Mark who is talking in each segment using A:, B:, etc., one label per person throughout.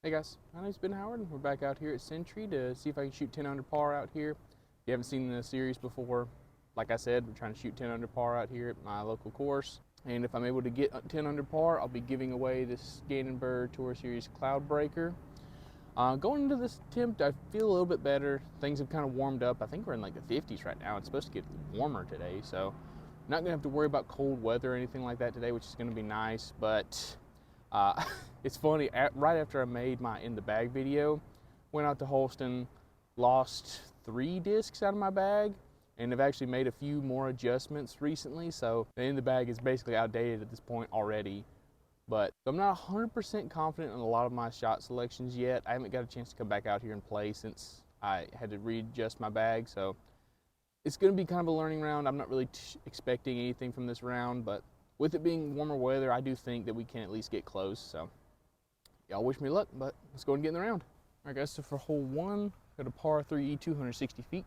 A: Hey guys, my name's Ben Howard and we're back out here at Century to see if I can shoot 10 under par out here. If you haven't seen the series before, like I said, we're trying to shoot 10 under par out here at my local course. And if I'm able to get 10 under par, I'll be giving away this Bird Tour Series Cloud Breaker. Going into this attempt, I feel a little bit better. Things have kind of warmed up. I think we're in like the 50s right now. It's supposed to get warmer today, so I'm not gonna have to worry about cold weather or anything like that today, which is gonna be nice. But it's funny, right after I made my in the bag video, went out to Holston, lost 3 discs out of my bag, and have actually made a few more adjustments recently, so the in the bag is basically outdated at this point already. But I'm not 100% confident in a lot of my shot selections yet. I haven't got a chance to come back out here and play since I had to readjust my bag, so it's going to be kind of a learning round. I'm not really expecting anything from this round, but with it being warmer weather, I do think that we can at least get close. So y'all wish me luck, but let's go and get in the round. All right, guys, so for hole 1, got a par 3, 260 feet.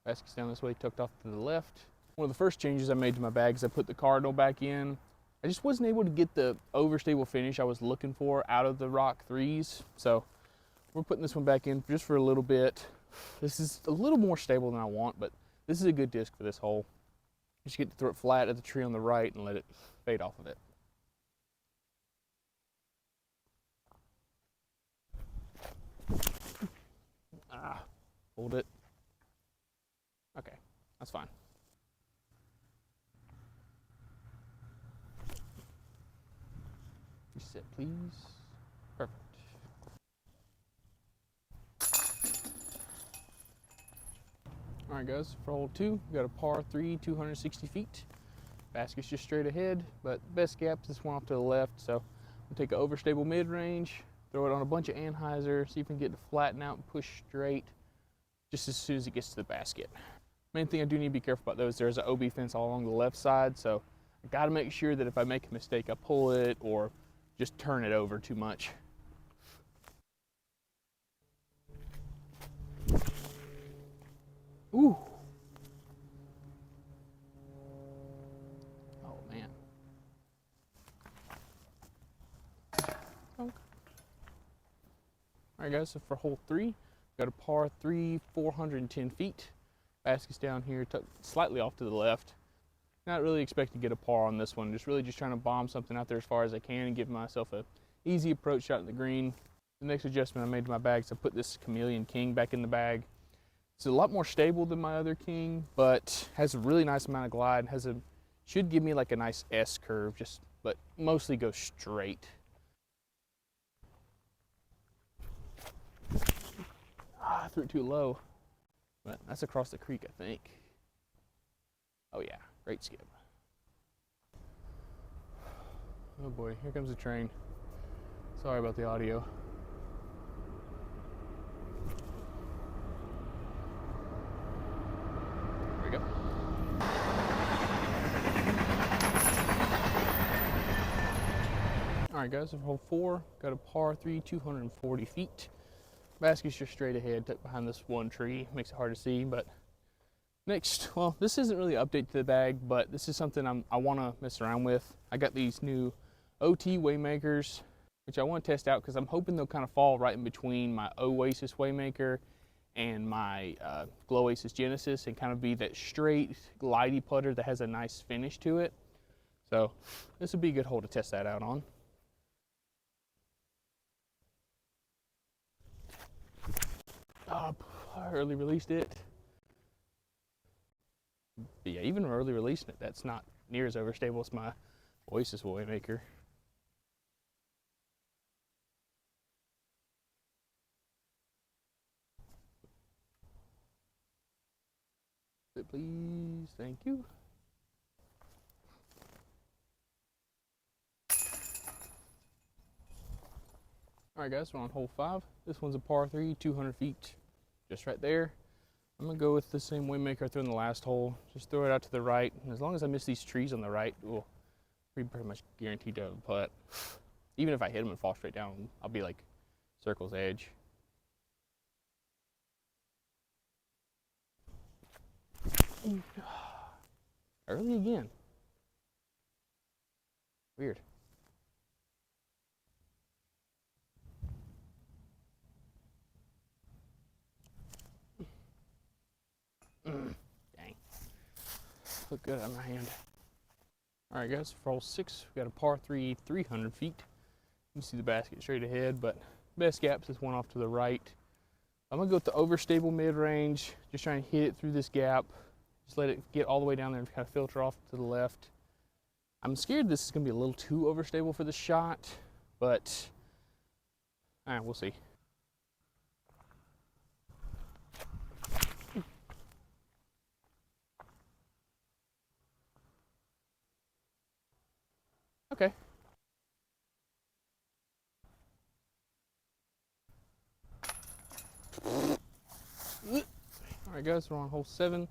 A: Basket's down this way, tucked off to the left. One of the first changes I made to my bag is I put the cardinal back in. I just wasn't able to get the overstable finish I was looking for out of the rock 3s. So we're putting this one back in just for a little bit. This is a little more stable than I want, but this is a good disc for this hole. Just get to throw it flat at the tree on the right and let it fade off of it. Hold it. Okay, that's fine. Reset, please. Perfect. All right, guys, for hole 2, we got a par 3, 260 feet. Basket's just straight ahead, but best gap is this one off to the left, so we'll take an overstable mid-range, throw it on a bunch of anhyzer, see if we can get to flatten out and push straight just as soon as it gets to the basket. Main thing I do need to be careful about though is there's an OB fence all along the left side, so I gotta make sure that if I make a mistake, I pull it or just turn it over too much. Ooh. Oh man. Okay. All right, guys, so for hole 3, got a par 3, 410 feet. Basket's down here, slightly off to the left. Not really expecting to get a par on this one. Just trying to bomb something out there as far as I can and give myself a easy approach shot in the green. The next adjustment I made to my bag is I put this Chameleon King back in the bag. It's a lot more stable than my other King, but has a really nice amount of glide. Should give me like a nice S curve, but mostly goes straight. I threw it too low, but that's across the creek, I think. Oh yeah, great skip. Oh boy, here comes the train. Sorry about the audio. There we go. All right, guys, so for hole 4, got a par 3, 240 feet. Basket's just straight ahead, tucked behind this one tree. Makes it hard to see, but next, well, this isn't really an update to the bag, but this is something I want to mess around with. I got these new OT Waymakers, which I want to test out because I'm hoping they'll kind of fall right in between my Oasis Waymaker and my Glow-Aces Genesis and kind of be that straight, glidey putter that has a nice finish to it. So this would be a good hole to test that out on. I early released it. But yeah, even early releasing it, that's not near as overstable as my Oasis Waymaker. Please, thank you. All right, guys, we're on hole 5. This one's a par 3, 200 feet, just right there. I'm gonna go with the same Waymaker I threw in the last hole. Just throw it out to the right, and as long as I miss these trees on the right, we'll be pretty much guaranteed to have a putt. Even if I hit them and fall straight down, I'll be like circle's edge. Early again. Weird. look good on my hand. All right, guys, for hole 6, we got a par 3, 300 feet. You can see the basket straight ahead, but best gaps is one off to the right. I'm gonna go with the overstable mid-range, just trying to hit it through this gap. Just let it get all the way down there and kind of filter off to the left. I'm scared this is gonna be a little too overstable for the shot, but we'll see. Okay. All right, guys, we're on hole 7. This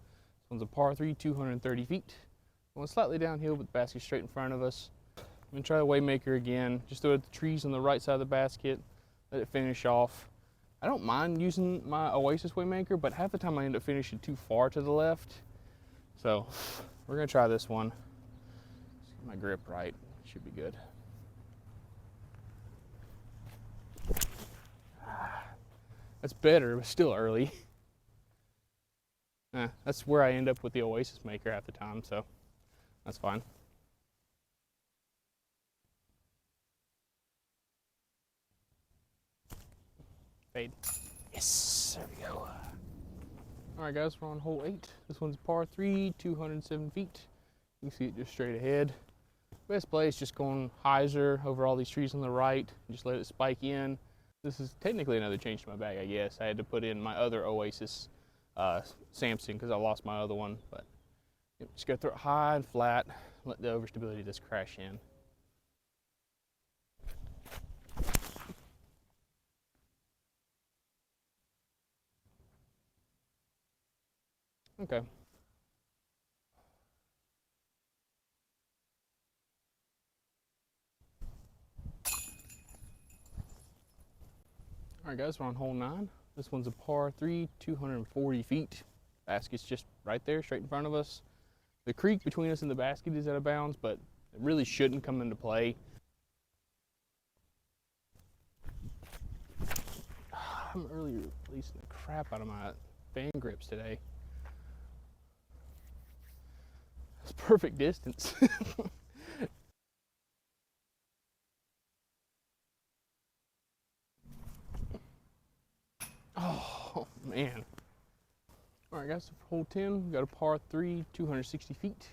A: one's a par 3, 230 feet. Going slightly downhill, but the basket's straight in front of us. I'm gonna try the Waymaker again. Just throw it at the trees on the right side of the basket, let it finish off. I don't mind using my Oasis Waymaker, but half the time I end up finishing too far to the left. So we're gonna try this one. Just get my grip right, should be good. That's better, but still early. That's where I end up with the Oasis Maker half the time, so that's fine. Fade. Yes, there we go. All right, guys, we're on hole 8. This one's par 3, 207 feet. You can see it just straight ahead. Best play is just going hyzer over all these trees on the right, and just let it spike in. This is technically another change to my bag, I guess. I had to put in my other Oasis Samson because I lost my other one, but just go throw it high and flat, let the overstability just crash in. Okay. All right, guys, we're on hole 9. This one's a par 3, 240 feet. Basket's just right there, straight in front of us. The creek between us and the basket is out of bounds, but it really shouldn't come into play. I'm early releasing the crap out of my fan grips today. It's perfect distance. Oh, man. All right, guys, for hole 10, we got a par 3, 260 feet.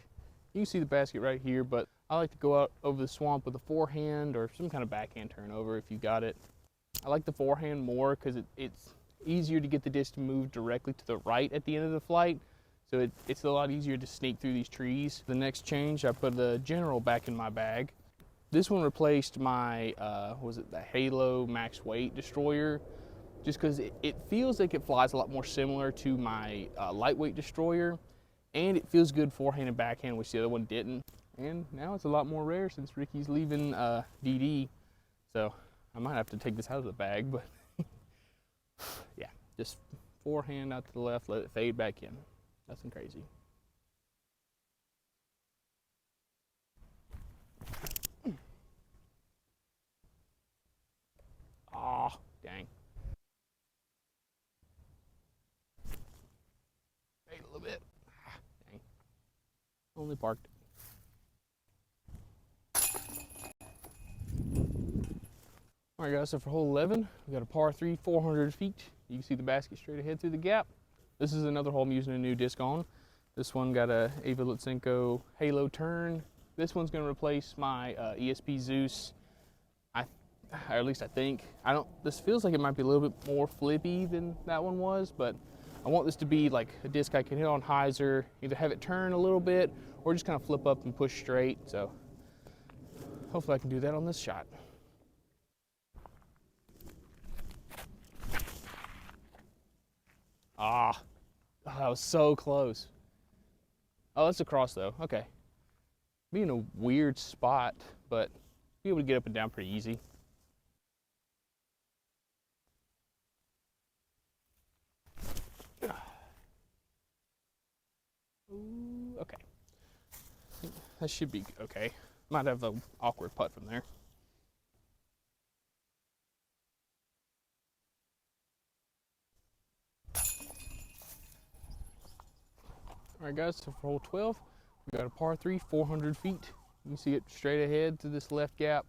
A: You can see the basket right here, but I like to go out over the swamp with a forehand or some kind of backhand turnover if you got it. I like the forehand more because it's easier to get the disc to move directly to the right at the end of the flight. So it's a lot easier to sneak through these trees. The next change, I put the General back in my bag. This one replaced my, was it the Halo Max Weight Destroyer? Just because it feels like it flies a lot more similar to my lightweight destroyer, and it feels good forehand and backhand, which the other one didn't. And now it's a lot more rare since Ricky's leaving DD, so I might have to take this out of the bag, but yeah, just forehand out to the left, let it fade back in. Nothing crazy. Ah, dang. Fade a little bit. Dang. Only parked. All right, guys, so for hole 11, we got a par 3, 400 feet. You can see the basket straight ahead through the gap. This is another hole I'm using a new disc on. This one got a Ava Lutsenko Halo Turn. This one's gonna replace my ESP Zeus. Or at least I think. This feels like it might be a little bit more flippy than that one was, but I want this to be like a disc I can hit on hyzer, either have it turn a little bit or just kind of flip up and push straight. So hopefully I can do that on this shot. Ah, that was so close. Oh, that's across though. Okay. Be in a weird spot, but be able to get up and down pretty easy. Ooh, okay. That should be okay. Might have an awkward putt from there. All right, guys, so for hole 12, Got a par 3, 400 feet. You can see it straight ahead to this left gap.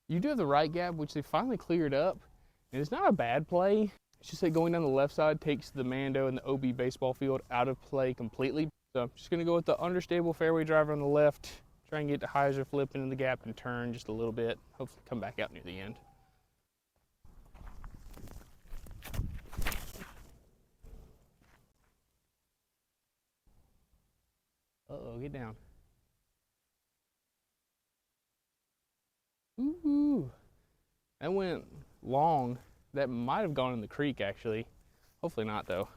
A: You do have the right gap, which they finally cleared up, and it's not a bad play. It's just that going down the left side takes the Mando and the OB baseball field out of play completely. So I'm just gonna go with the understable fairway driver on the left, try and get the hyzer flip into the gap and turn just a little bit, hopefully come back out near the end. Uh-oh, get down. Ooh, that went long. That might have gone in the creek, actually. Hopefully not, though.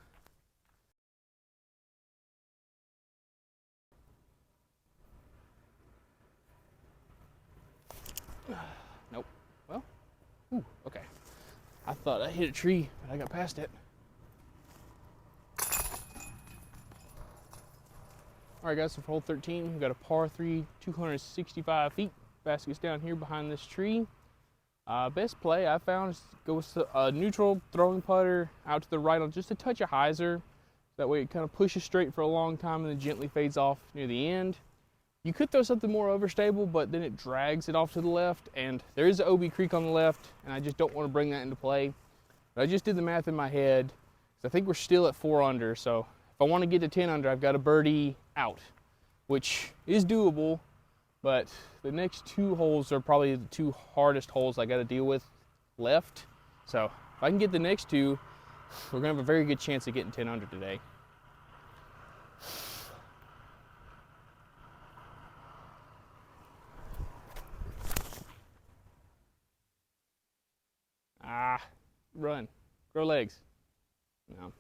A: Nope. Well, ooh, okay. I thought I hit a tree, but I got past it. All right, guys, so for hole 13, we've got a par 3, 265 feet. Basket's down here behind this tree. Best play I found is go with a neutral throwing putter out to the right on just a touch of hyzer. That way it kind of pushes straight for a long time and then gently fades off near the end. You could throw something more overstable, but then it drags it off to the left, and there is an OB creek on the left, and I just don't want to bring that into play. But I just did the math in my head. I think we're still at 4 under, so if I want to get to 10 under, I've got a birdie out, which is doable, but the next 2 holes are probably the 2 hardest holes I got to deal with left. So if I can get the next 2, we're going to have a very good chance of getting 10 under today. Run, grow legs. No,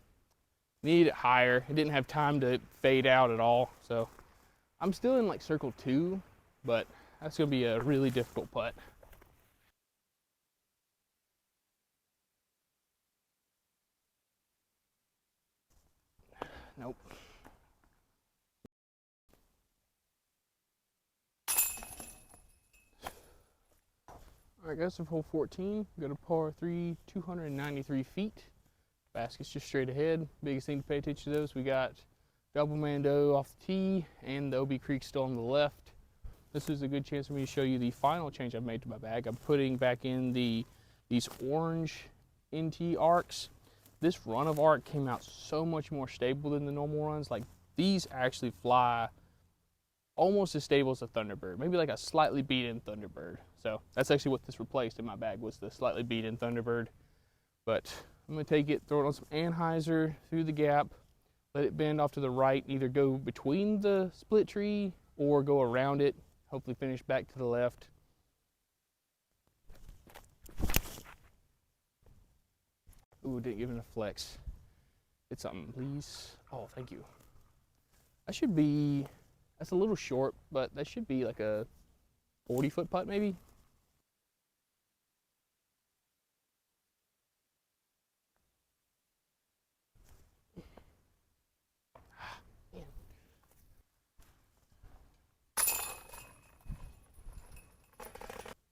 A: need it higher. It didn't have time to fade out at all, so I'm still in like circle 2, but that's gonna be a really difficult putt. Nope. All right, guys, so for hole 14, we got a par 3, 293 feet. Basket's just straight ahead. Biggest thing to pay attention to those, we got double Mando off the tee and the OB creek still on the left. This is a good chance for me to show you the final change I've made to my bag. I'm putting back in these orange NT arcs. This run of arc came out so much more stable than the normal runs. Like, these actually fly almost as stable as a Thunderbird, maybe like a slightly beat-in Thunderbird. So that's actually what this replaced in my bag, was the slightly beat-in Thunderbird. But I'm gonna take it, throw it on some anhyzer through the gap, let it bend off to the right, either go between the split tree or go around it, hopefully finish back to the left. Ooh, didn't give it a flex. Hit something, please. Oh, thank you. That should be, that's a little short, but that should be like a 40-foot putt maybe.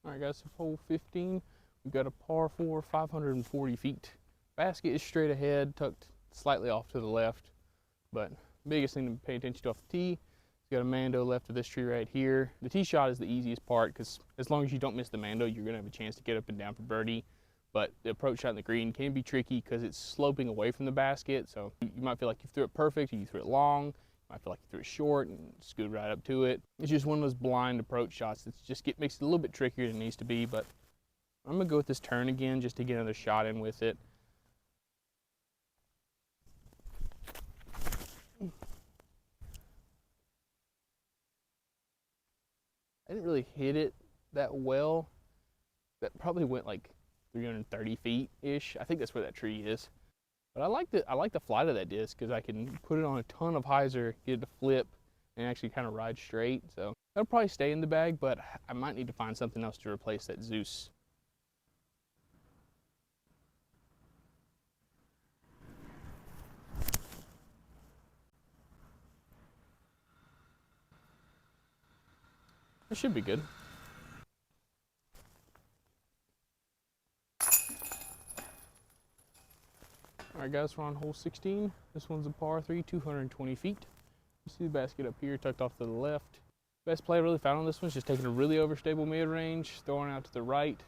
A: All right, guys, so hole 15, we've got a par 4, 540 feet. Basket is straight ahead, tucked slightly off to the left, but biggest thing to pay attention to off the tee, you got a Mando left of this tree right here. The tee shot is the easiest part, because as long as you don't miss the Mando, you're gonna have a chance to get up and down for birdie. But the approach shot in the green can be tricky because it's sloping away from the basket, so you might feel like you threw it perfect, or you threw it long. I feel like you threw it short and scooted right up to it. It's just one of those blind approach shots that just makes it a little bit trickier than it needs to be, but I'm gonna go with this turn again just to get another shot in with it. I didn't really hit it that well. That probably went like 330 feet-ish. I think that's where that tree is. But I like the flight of that disc because I can put it on a ton of hyzer, get it to flip, and actually kind of ride straight. So that'll probably stay in the bag, but I might need to find something else to replace that Zeus. It should be good. All right, guys, we're on hole 16. This one's a par 3, 220 feet. You see the basket up here tucked off to the left. Best play I really found on this one is just taking a really overstable mid-range, throwing out to the right,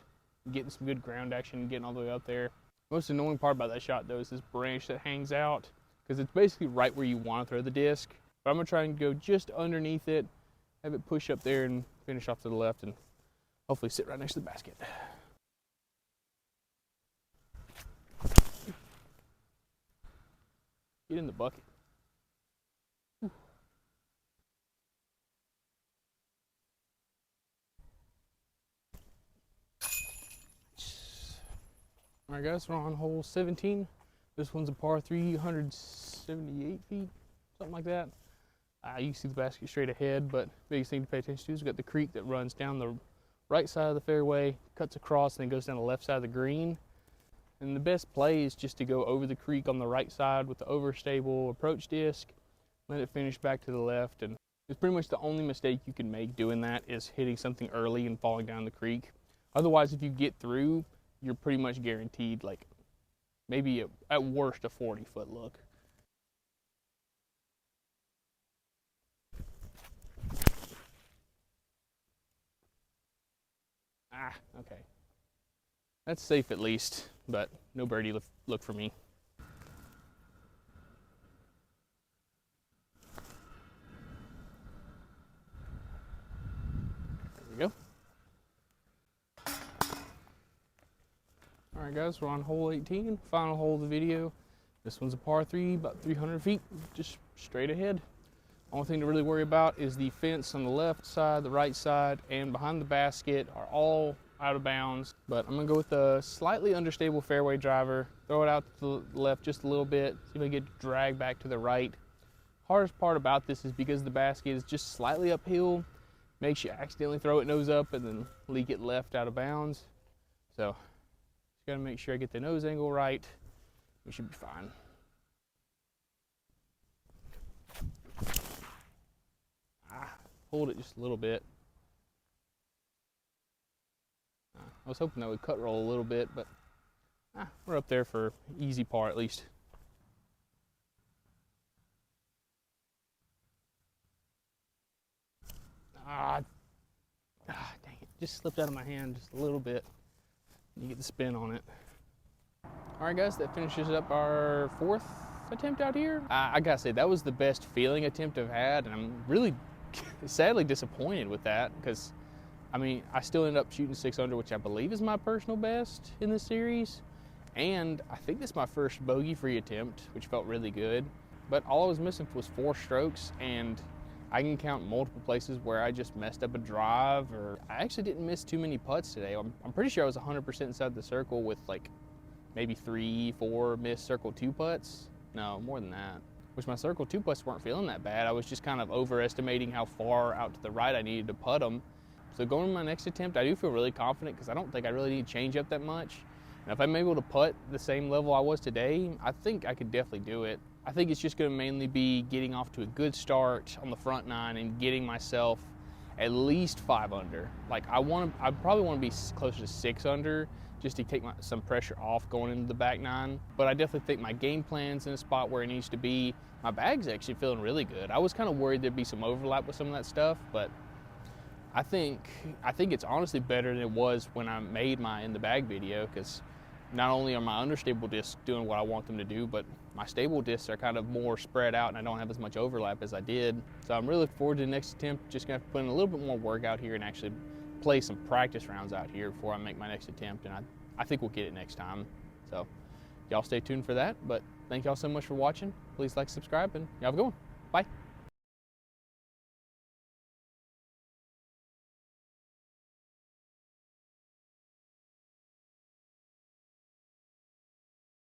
A: getting some good ground action, getting all the way up there. Most annoying part about that shot though is this branch that hangs out, because it's basically right where you want to throw the disc. But I'm gonna try and go just underneath it, have it push up there and finish off to the left and hopefully sit right next to the basket. Get in the bucket. All right guys, we're on hole 17. This one's a par 378 feet, something like that. You can see the basket straight ahead, but the biggest thing to pay attention to is we've got the creek that runs down the right side of the fairway, cuts across, and then goes down the left side of the green. And the best play is just to go over the creek on the right side with the overstable approach disc, let it finish back to the left. And it's pretty much the only mistake you can make doing that is hitting something early and falling down the creek. Otherwise, if you get through, you're pretty much guaranteed like maybe at worst a 40-foot look. Okay. That's safe at least, but no birdie look for me. There we go. All right guys, we're on hole 18, final hole of the video. This one's a par 3, about 300 feet, just straight ahead. Only thing to really worry about is the fence on the left side, the right side, and behind the basket are all out of bounds. But I'm gonna go with a slightly understable fairway driver, throw it out to the left just a little bit, see if I get dragged back to the right. Hardest part about this is because the basket is just slightly uphill, makes you accidentally throw it nose up and then leak it left out of bounds. So just gotta make sure I get the nose angle right. We should be fine. Hold it just a little bit. I was hoping that would cut roll a little bit, but we're up there for easy par at least. Dang it, just slipped out of my hand just a little bit. You get the spin on it. All right guys, that finishes up our 4th attempt out here. I gotta say, that was the best feeling attempt I've had, and I'm really sadly disappointed with that because, I mean, I still ended up shooting 6 under, which I believe is my personal best in this series. And I think this is my first bogey-free attempt, which felt really good. But all I was missing was 4 strokes, and I can count multiple places where I just messed up a drive, or I actually didn't miss too many putts today. I'm pretty sure I was 100% inside the circle with like maybe 3, 4 missed circle 2 putts. No, more than that. Which my circle 2 putts weren't feeling that bad. I was just kind of overestimating how far out to the right I needed to putt them. So going to my next attempt, I do feel really confident because I don't think I really need to change up that much. And if I'm able to putt the same level I was today, I think I could definitely do it. I think it's just going to mainly be getting off to a good start on the front 9 and getting myself at least 5 under. Like I probably want to be closer to 6 under just to take some pressure off going into the back 9. But I definitely think my game plan's in a spot where it needs to be. My bag's actually feeling really good. I was kind of worried there'd be some overlap with some of that stuff, but I think it's honestly better than it was when I made my in the bag video, because not only are my understable discs doing what I want them to do, but my stable discs are kind of more spread out and I don't have as much overlap as I did. So I'm really looking forward to the next attempt. Just gonna have to put in a little bit more work out here and actually play some practice rounds out here before I make my next attempt, and I think we'll get it next time. So y'all stay tuned for that, but thank y'all so much for watching. Please like, subscribe, and y'all have a good one. Bye.